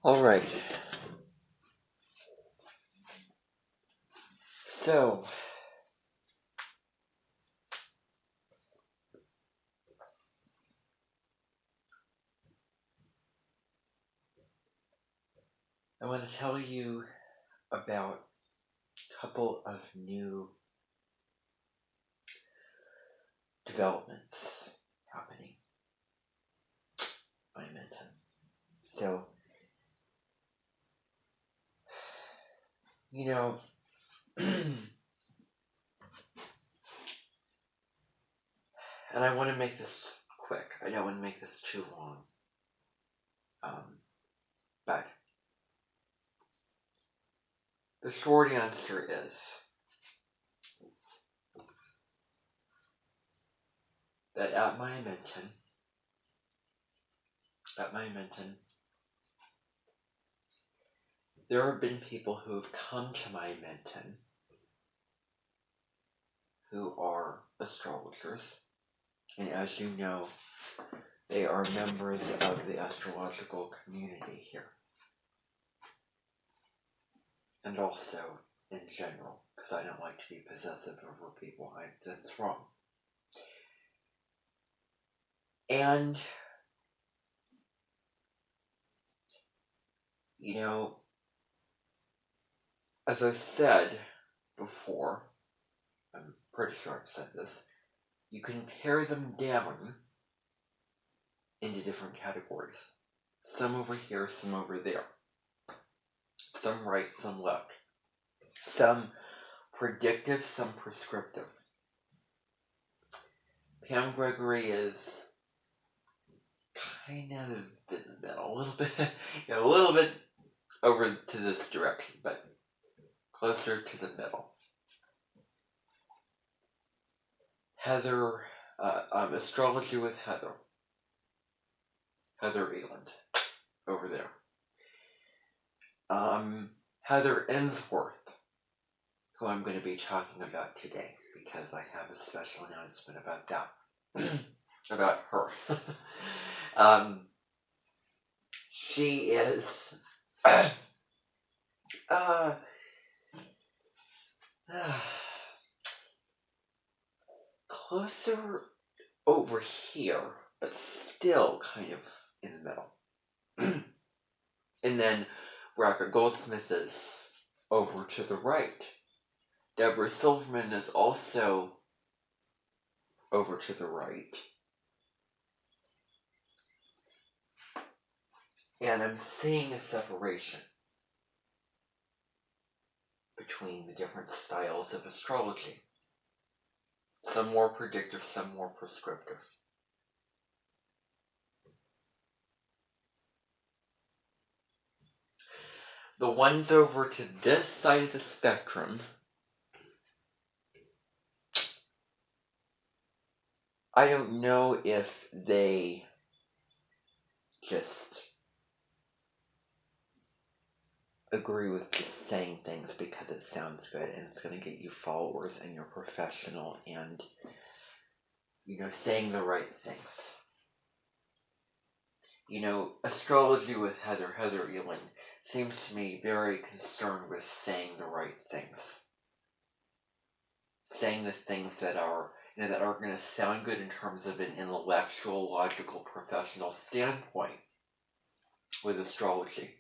All right. So, I want to tell you about a couple of new developments happening by Amenten. So, you know, and I want to make this quick. I don't want to make this too long. But the short answer is that at my Amenten, there have been people who have come to my Amenten who are astrologers, and as you know, they are members of the astrological community here, and also in general, because I don't like to be possessive over people. That's wrong. And, you know, as I said before, I'm pretty sure I've said this, you can pare them down into different categories. Some over here, some over there. Some right, some left. Some predictive, some prescriptive. Pam Gregory is kind of in the middle, a little bit over to this direction, but closer to the middle. Heather, astrology with Heather Eland, over there. Heather Ensworth, who I'm going to be talking about today, because I have a special announcement about that, about her. She is closer over here, but still kind of in the middle. And then Rebecca Goldsmith is over to the right. Deborah Silverman is also over to the right. And I'm seeing a separation between the different styles of astrology. Some more predictive, some more prescriptive. The ones over to this side of the spectrum, I don't know if they just agree with just saying things because it sounds good and it's going to get you followers and you're professional and, saying the right things. Astrology with Heather Eland, seems to me very concerned with saying the right things. Saying the things that are going to sound good in terms of an intellectual, logical, professional standpoint with astrology.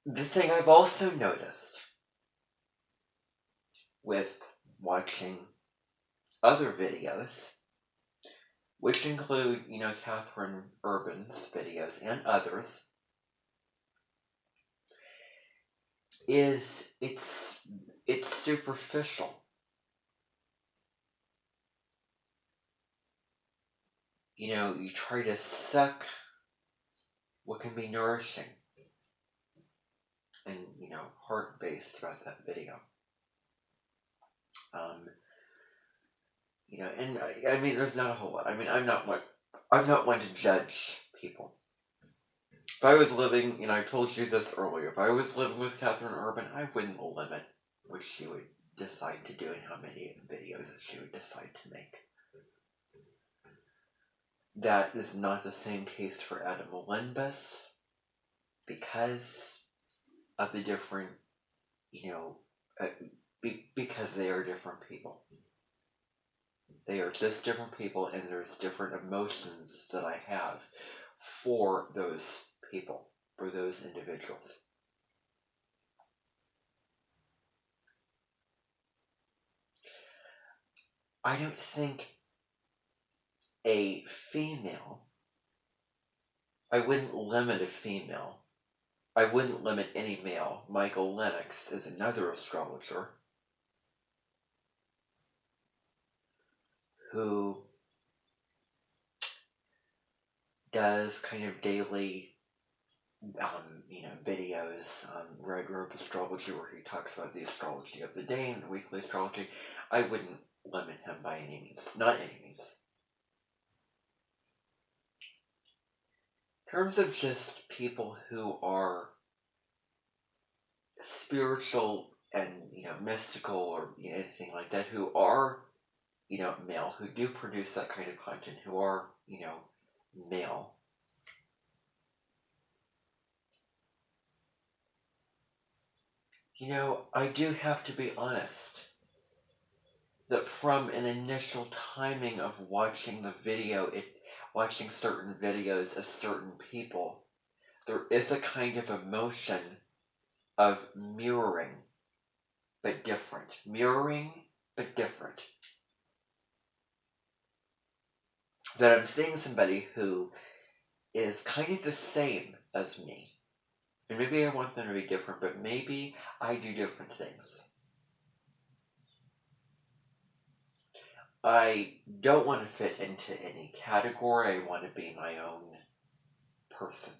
The thing I've also noticed with watching other videos, which include, Catherine Urban's videos and others, is it's superficial. You try to suck what can be nourishing and, heart-based about that video. And I mean, there's not a whole lot. I mean, I'm not one to judge people. If I was living, I told you this earlier, if I was living with Catherine Urban, I wouldn't limit what she would decide to do and how many videos that she would decide to make. that is not the same case for Adam Limbus because of the different, uh, because they are different people. They are just different people, and there's different emotions that I have for those people, for those individuals. I don't think a female, I wouldn't limit a female. I wouldn't limit any male. Michael Lennox is another astrologer who does kind of daily, videos on Red Rope Astrology where he talks about the astrology of the day and the weekly astrology. I wouldn't limit him by any means. Not any means. In terms of just people who are spiritual and, mystical or anything like that, who are, male, who do produce that kind of content, who are, male, I do have to be honest that from an initial timing of watching the video, watching certain videos of certain people, there is a kind of emotion of mirroring, but different. Mirroring, but different. That I'm seeing somebody who is kind of the same as me. And maybe I want them to be different, but maybe I do different things. I don't want to fit into any category. I want to be my own person.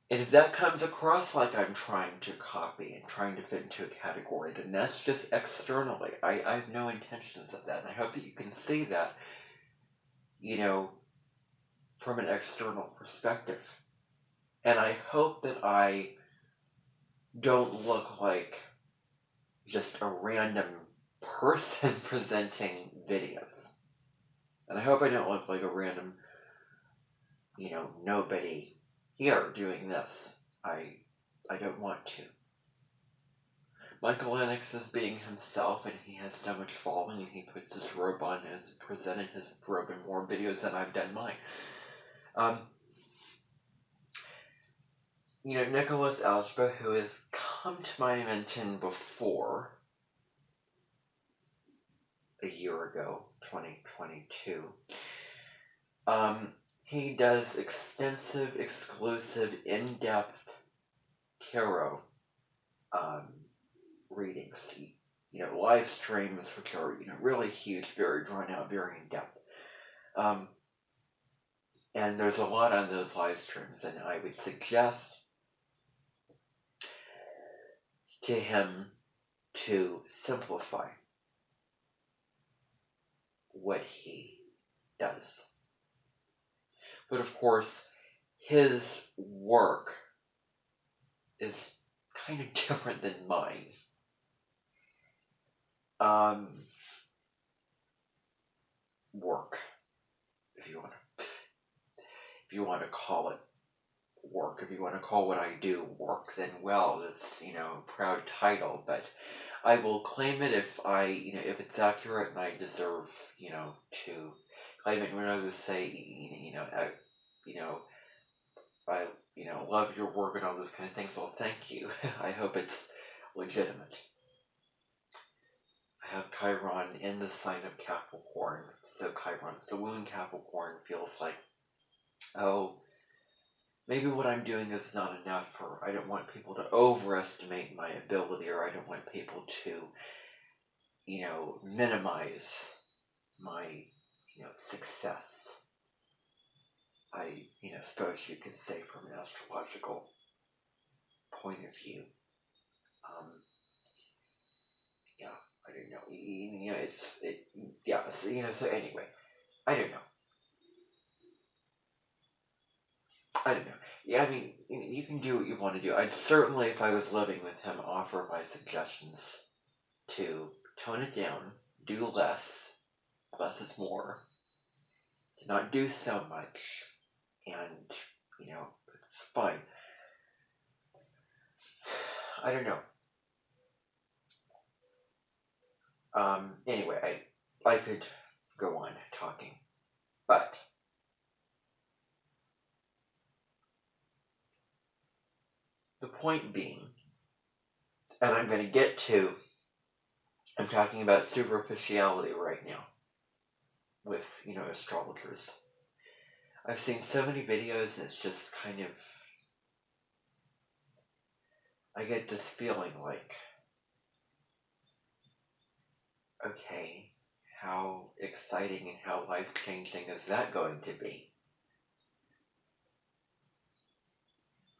And if that comes across like I'm trying to copy and trying to fit into a category, then that's just externally. I have no intentions of that. And I hope that you can see that, from an external perspective. And I hope that I don't look like just a random person presenting videos. And I hope I don't look like a random, nobody here doing this. I don't want to. Michael Lennox is being himself, and he has so much following, and he puts his robe on and has presented his robe in more videos than I've done mine. Nicholas Algebra, who has come to my Amenten before, a year ago, 2022, he does extensive, exclusive, in-depth tarot readings. Live streams, which are, really huge, very drawn out, very in-depth. And there's a lot on those live streams, and I would suggest to him to simplify what he does. But of course, his work is kind of different than mine. Work, if you want to call it work, if you want to call what I do work, then well, it's a proud title. But I will claim it if if it's accurate, and I deserve to claim it. When others say I love your work and all those kind of things, well, thank you. I hope it's legitimate. I have Chiron in the sign of Capricorn, so Chiron's the moon. Capricorn feels like, oh, maybe what I'm doing is not enough, or I don't want people to overestimate my ability, or I don't want people to, minimize my, success. I, suppose you could say from an astrological point of view. Yeah, I don't know. So anyway, I don't know. Yeah, I mean, you can do what you want to do. I'd certainly, if I was living with him, offer my suggestions to tone it down, do less, less is more, to not do so much, and, it's fine. I don't know. Anyway, I could go on talking, but the point being, and I'm going to get to, I'm talking about superficiality right now with, astrologers. I've seen so many videos, and it's just kind of, I get this feeling like, okay, how exciting and how life-changing is that going to be?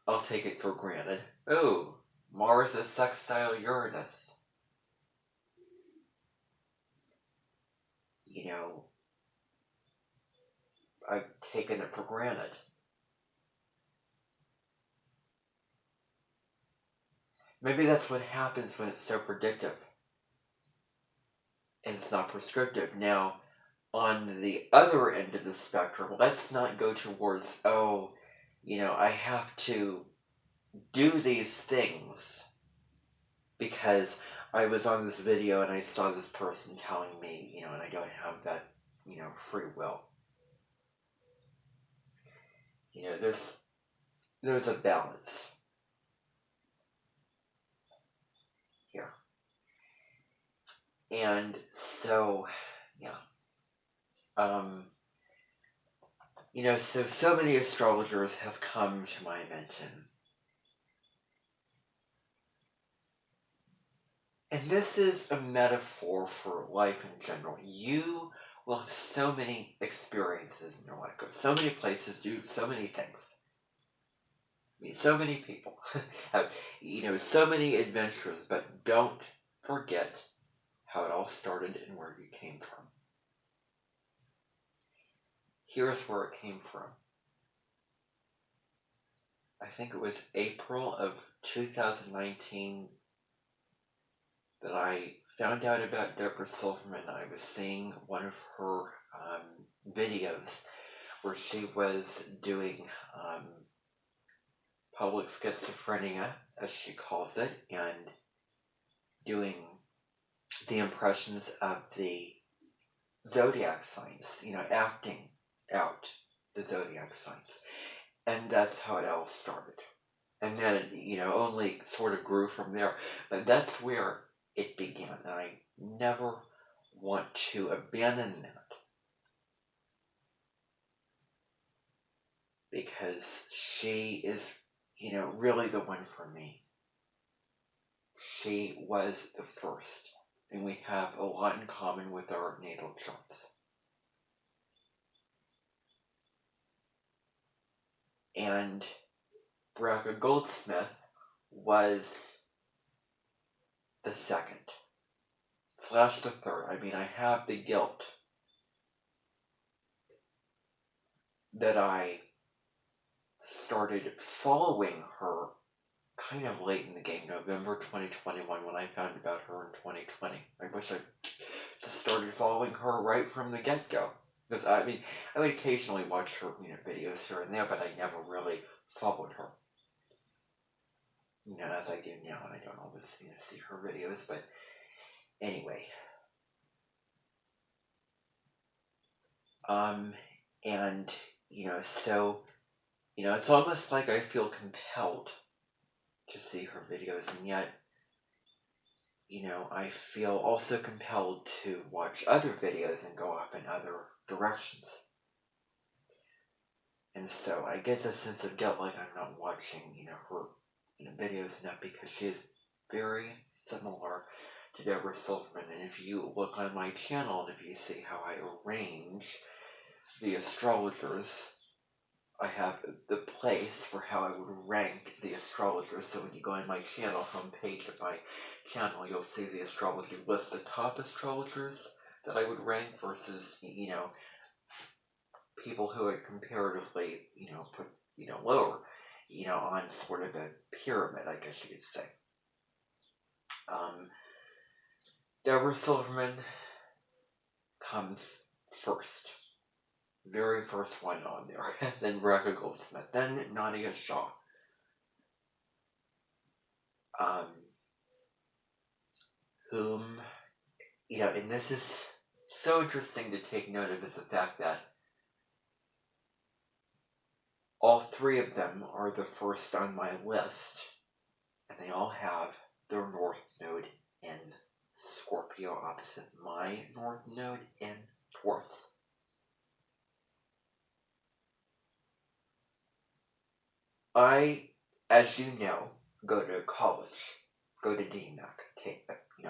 I'll take it for granted. Oh, Mars is sextile Uranus. I've taken it for granted. Maybe that's what happens when it's so predictive and it's not prescriptive. Now, on the other end of the spectrum, let's not go towards, I have to do these things because I was on this video and I saw this person telling me, and I don't have that, free will. There's a balance here. And so, yeah. So many astrologers have come to my Amenten. And this is a metaphor for life in general. You will have so many experiences in your life, go so many places, do so many things. Meet so many people, have, so many adventures, but don't forget how it all started and where you came from. Here's where it came from. I think it was April of 2019 that I found out about Deborah Silverman. I was seeing one of her videos where she was doing public schizophrenia, as she calls it, and doing the impressions of the zodiac signs, acting out the zodiac signs. And that's how it all started. And then it, only sort of grew from there. But that's where it began. And I never want to abandon that. Because she is, really the one for me. She was the first. And we have a lot in common with our natal charts. And Baraka Goldsmith was the second / the third. I mean, I have the guilt that I started following her kind of late in the game, November 2021, when I found about her in 2020. I wish I just started following her right from the get-go. Because, I would occasionally watch her, videos here and there, but I never really followed her. As I do now, and I don't always, see her videos, but anyway. And, so, it's almost like I feel compelled to see her videos, and yet, I feel also compelled to watch other videos and go off in other directions. And so I get a sense of guilt, like I'm not watching, her videos enough, because she is very similar to Deborah Silverman. And if you look on my channel and if you see how I arrange the astrologers, I have the place for how I would rank the astrologers. So when you go on my channel, homepage of my channel, you'll see the astrology list, the top astrologers that I would rank versus, people who are comparatively, put, lower, on sort of a pyramid, I guess you could say. Deborah Silverman comes first. Very first one on there. Then Rebecca Goldsmith. Then Nadia Shaw. Whom, and this is so interesting to take note of, is the fact that all three of them are the first on my list, and they all have their North Node in Scorpio opposite my North Node in Taurus. I, as you know, go to college, go to DMAC,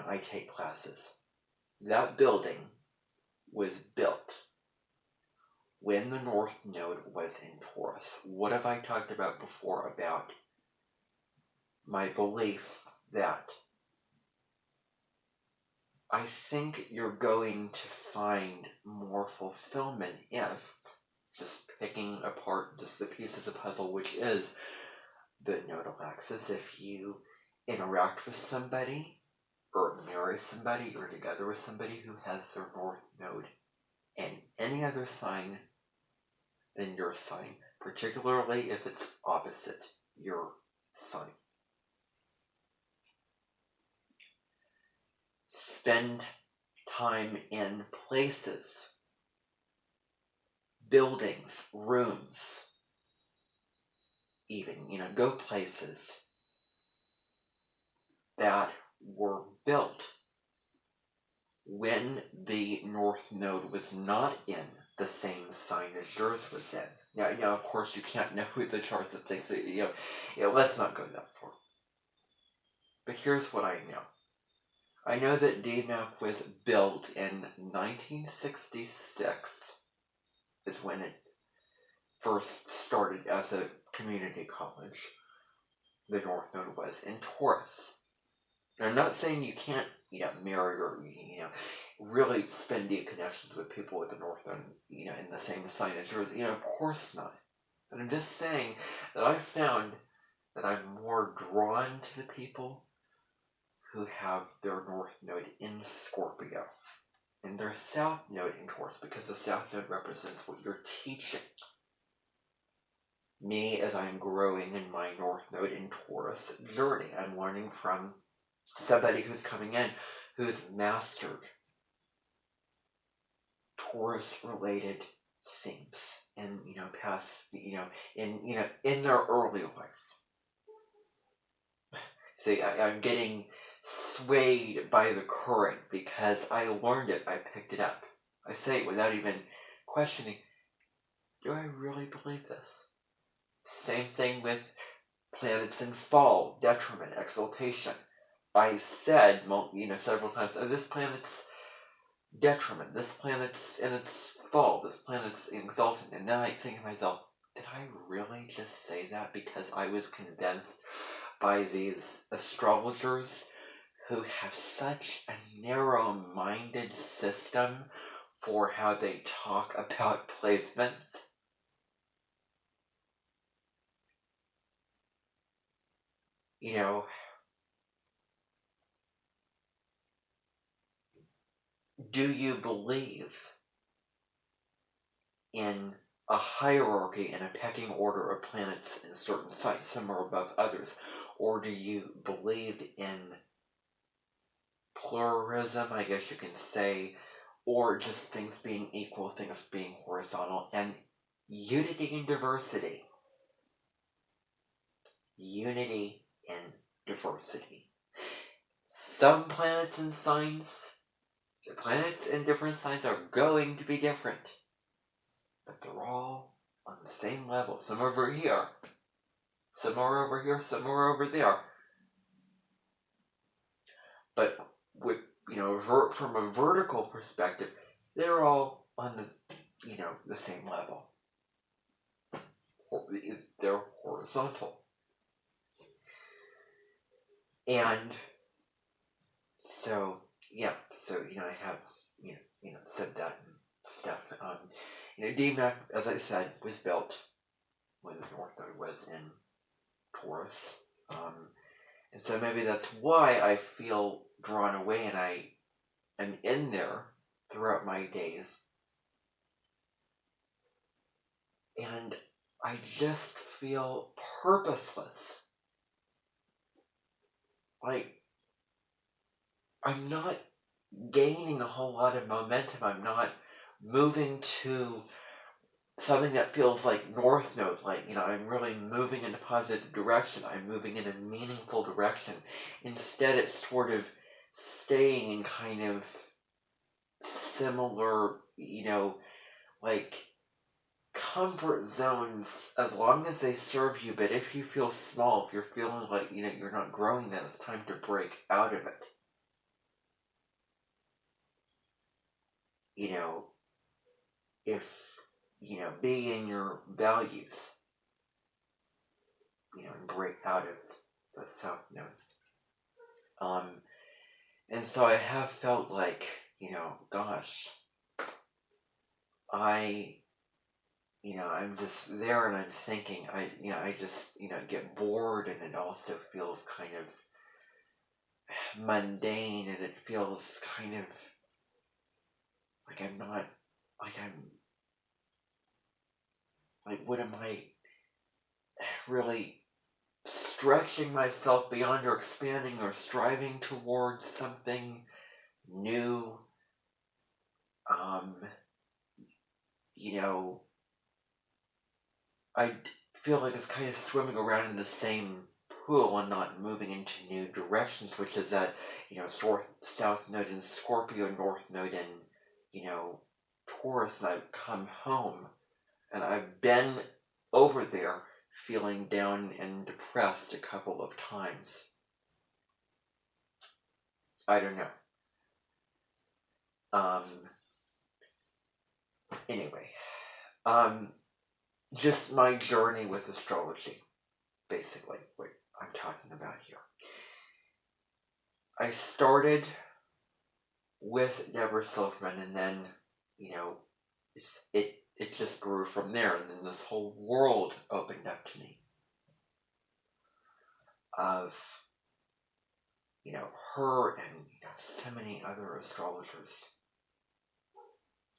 I take classes. That building was built when the North Node was in Taurus. What have I talked about before about my belief that I think you're going to find more fulfillment if just picking apart just the piece of the puzzle, which is the nodal axis. If you interact with somebody or marry somebody or together with somebody who has their North Node and any other sign than your sign, particularly if it's opposite your sign. Spend time in places, buildings, rooms, even, go places that were built when the North Node was not in the same sign as yours was in. Now, of course, you can't know the charts of things, let's not go that far. But here's what I know. I know that DMAC was built in 1966, is when it first started as a community college. The North Node was in Taurus. And I'm not saying you can't, marry or, really spend deep connections with people with the North Node, in the same sign as yours. Of course not. But I'm just saying that I've found that I'm more drawn to the people who have their North Node in Scorpio and their South Node in Taurus, because the South Node represents what you're teaching. Me, as I'm growing in my North Node in Taurus journey, I'm learning from somebody who's coming in who's mastered Taurus-related things and, past, in their early life. See, I'm getting swayed by the current because I learned it, I picked it up. I say it without even questioning, do I really believe this? Same thing with planets in fall, detriment, exaltation. I said, several times, this planet's detriment, this planet's in its fall, this planet's exaltant. And then I think to myself, did I really just say that because I was convinced by these astrologers who have such a narrow-minded system for how they talk about placements? Do you believe in a hierarchy and a pecking order of planets in certain signs, some are above others? Or do you believe in pluralism, I guess you can say, or just things being equal, things being horizontal, and unity and diversity? Unity and diversity. Some planets and signs, the planets in different signs are going to be different, but they're all on the same level. Some are over here, some are over here, some are over there. But with, from a vertical perspective, they're all on the same level. They're horizontal. And so, I have, said that and stuff. DMAC, as I said, was built when the North Node was in Taurus. And so maybe that's why I feel drawn away and I am in there throughout my days. And I just feel purposeless. Like, I'm not gaining a whole lot of momentum. I'm not moving to something that feels like North Node, like, I'm really moving in a positive direction. I'm moving in a meaningful direction. Instead, it's sort of staying in kind of similar, like comfort zones as long as they serve you. But if you feel small, if you're feeling like, you're not growing, then it's time to break out of it. If, be in your values, and break out of the South Node. And so I have felt like, gosh, I'm just there and I'm thinking, I just, get bored, and it also feels kind of mundane, and it feels kind of like I'm not, what am I really stretching myself beyond, or expanding, or striving towards something new? I feel like it's kind of swimming around in the same pool and not moving into new directions, which is that, South Node in Scorpio, North Node in, Taurus, and I've come home, and I've been over there feeling down and depressed a couple of times. I don't know. Anyway, just my journey with astrology, basically, what I'm talking about here. I started with Deborah Silverman, and then, it just grew from there, and then this whole world opened up to me of, her and, so many other astrologers.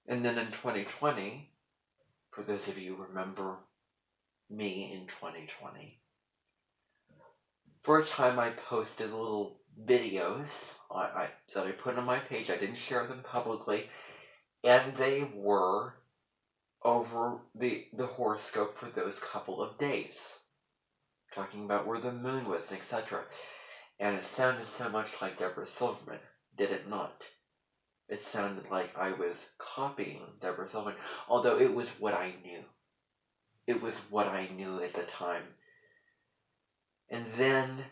And then in 2020, for those of you who remember me in 2020, for a time I posted little videos that I put on my page. I didn't share them publicly, and they were over the horoscope for those couple of days, talking about where the moon was, etc. And it sounded so much like Deborah Silverman, did it not? It sounded like I was copying Deborah Silverman, although it was what I knew. It was what I knew at the time. And then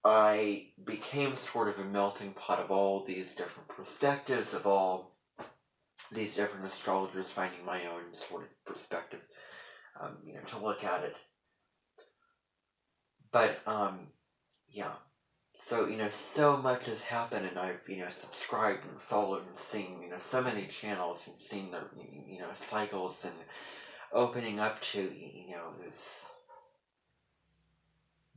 I became sort of a melting pot of all these different perspectives, of all these different astrologers, finding my own sort of perspective, to look at it. But, yeah. So, so much has happened, and I've, subscribed and followed and seen, so many channels, and seen their, cycles, and opening up to, there's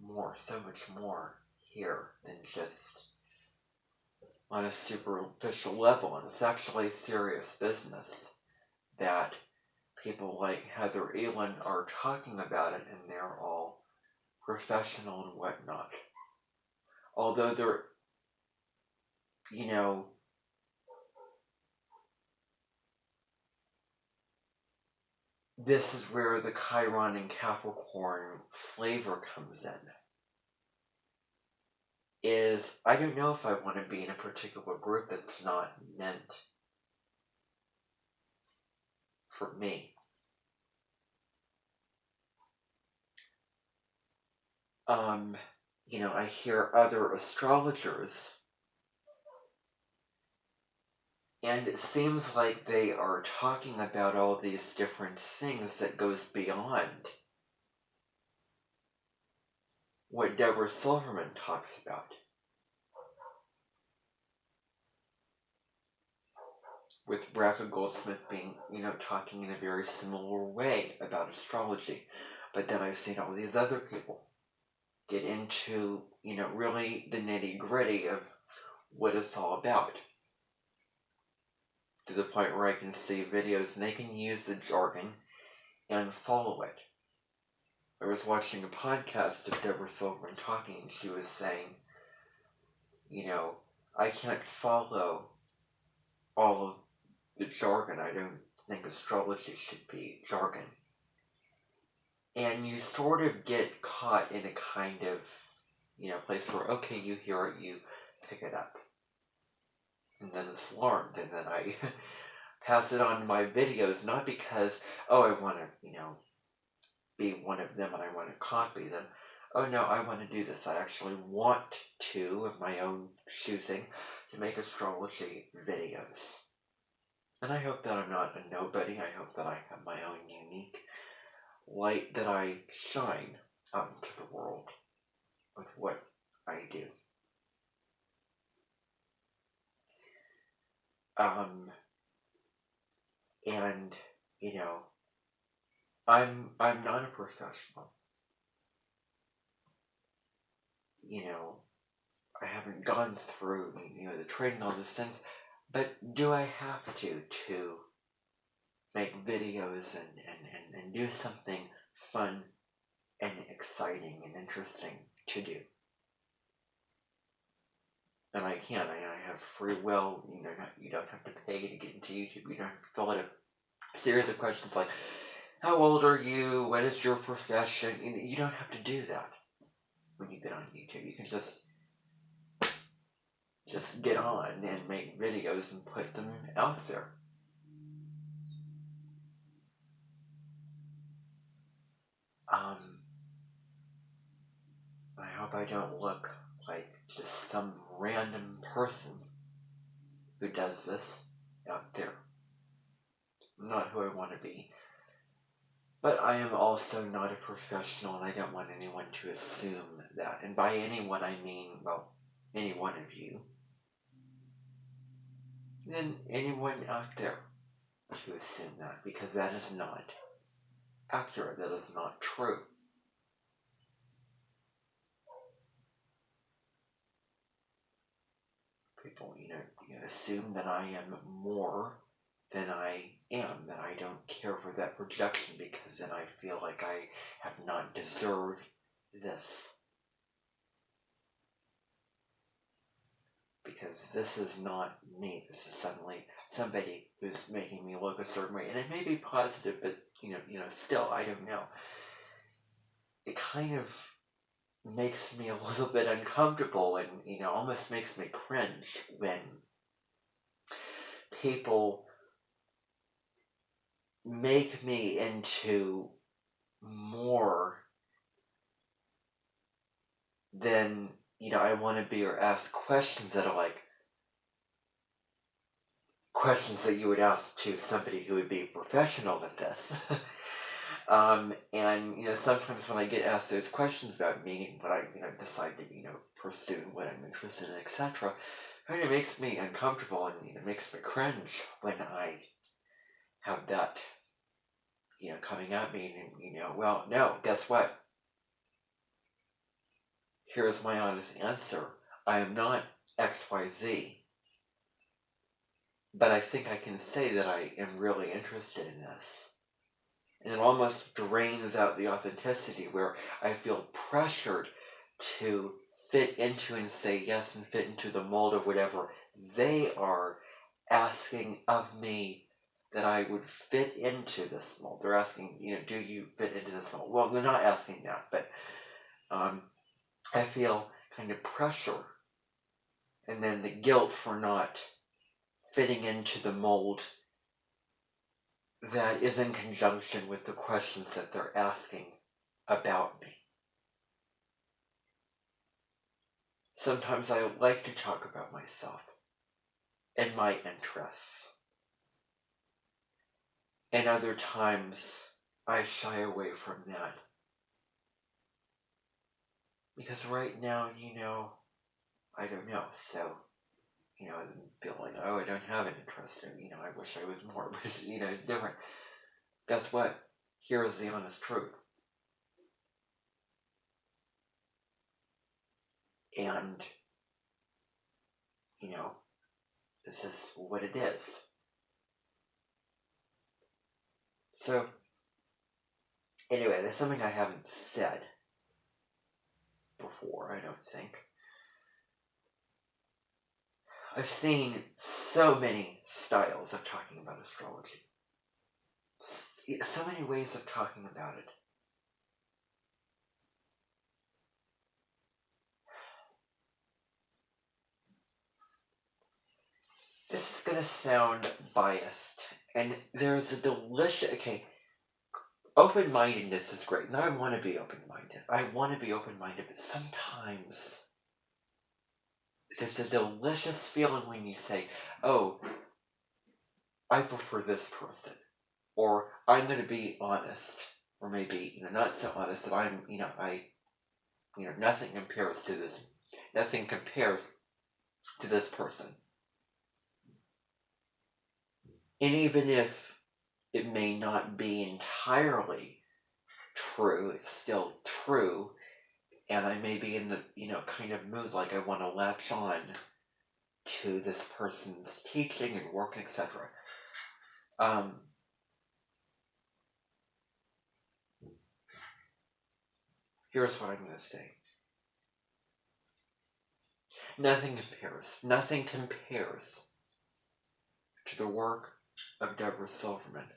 more, so much more here than just on a superficial level. And it's actually serious business that people like Heather Elin are talking about it, and they're all professional and whatnot. Although they're, this is where the Chiron and Capricorn flavor comes in. Is, I don't know if I want to be in a particular group that's not meant for me. I hear other astrologers, and it seems like they are talking about all these different things that goes beyond what Deborah Silverman talks about. With Braca Goldsmith being, talking in a very similar way about astrology. But then I've seen all these other people get into, really the nitty-gritty of what it's all about. to the point where I can see videos and they can use the jargon and follow it. I was watching a podcast of Deborah Silverman talking, and she was saying, I can't follow all of the jargon. I don't think astrology should be jargon. And you sort of get caught in a kind of, place where, okay, you hear it, you pick it up. And then it's learned, and then I pass it on to my videos, not because, I want to, be one of them and I want to copy them. Oh no, I want to do this. I actually want to, of my own choosing, to make astrology videos. And I hope that I'm not a nobody. I hope that I have my own unique light that I shine out into the world with what I do. And I'm not a professional. I haven't gone through the training, all those things. But do I have to make videos and do something fun and exciting and interesting to do? And I can. I have free will. You don't have to pay to get into YouTube. You don't have to fill out a series of questions like, how old are you? What is your profession? You don't have to do that when you get on YouTube. You can just get on and make videos and put them out there. I hope I don't look like just some random person who does this out there. I'm not who I want to be. But I am also not a professional, and I don't want anyone to assume that. And by anyone, I mean, any one of you. And then anyone out there to assume that, because that is not accurate. That is not true. People, assume that I am more than I am, that I don't care for that projection because then I feel like I have not deserved this. Because this is not me. This is suddenly somebody who's making me look a certain way. And it may be positive, but, still, I don't know. It kind of makes me a little bit uncomfortable and, almost makes me cringe when people make me into more than, I want to be, or ask questions that are like questions that you would ask to somebody who would be professional at this. And sometimes when I get asked those questions about me, when I decide to pursue what I'm interested in, etc., it kind of makes me uncomfortable and it makes me cringe when I have that coming at me, and well, no, guess what? Here's my honest answer. I am not XYZ, but I think I can say that I am really interested in this. And it almost drains out the authenticity where I feel pressured to fit into and say yes and fit into the mold of whatever they are asking of me that I would fit into this mold. They're asking, do you fit into this mold? Well, they're not asking that, but I feel kind of pressure and then the guilt for not fitting into the mold that is in conjunction with the questions that they're asking about me. Sometimes I like to talk about myself and my interests. And other times I shy away from that. Because right now, I don't know. So, I feel like, I don't have an interest in, I wish I was more, but, it's different. Guess what? Here is the honest truth. And, this is what it is. So, anyway, there's something I haven't said before, I don't think. I've seen so many styles of talking about astrology. So many ways of talking about it. This is gonna sound biased, and there's a delicious, open-mindedness is great, and I want to be open-minded. But sometimes there's a delicious feeling when you say, oh, I prefer this person, or I'm going to be honest, or maybe, not so honest that I'm, nothing compares to this person. And even if it may not be entirely true, it's still true, and I may be in the, kind of mood like I want to latch on to this person's teaching and work, etc. Here's what I'm going to say. Nothing compares to the work of Deborah Silverman.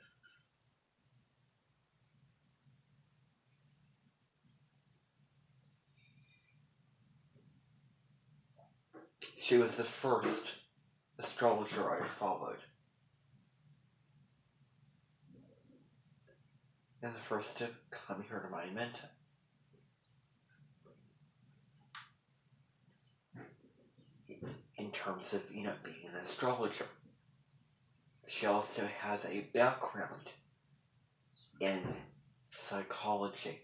She was the first astrologer I followed, and the first to come here to my Amenten. In terms of, being an astrologer. She also has a background in psychology.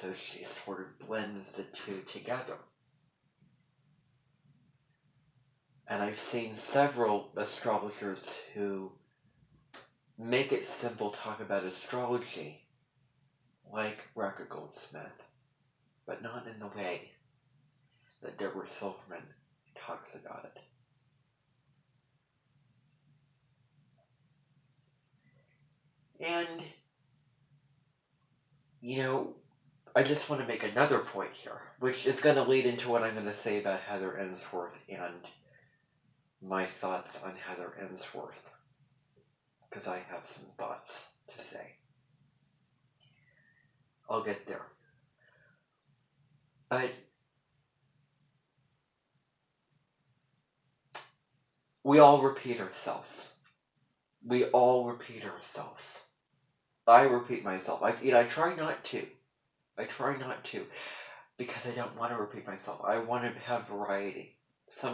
So she sort of blends the two together. And I've seen several astrologers who make it simple talk about astrology, like Rebecca Goldsmith, but not in the way that Deborah Silverman talks about it. And, I just want to make another point here, which is going to lead into what I'm going to say about Heather Ensworth and my thoughts on Heather Ensworth, because I have some thoughts to say. I'll get there. But we all repeat ourselves. I repeat myself. I try not to. Because I don't want to repeat myself. I want to have variety. Sometimes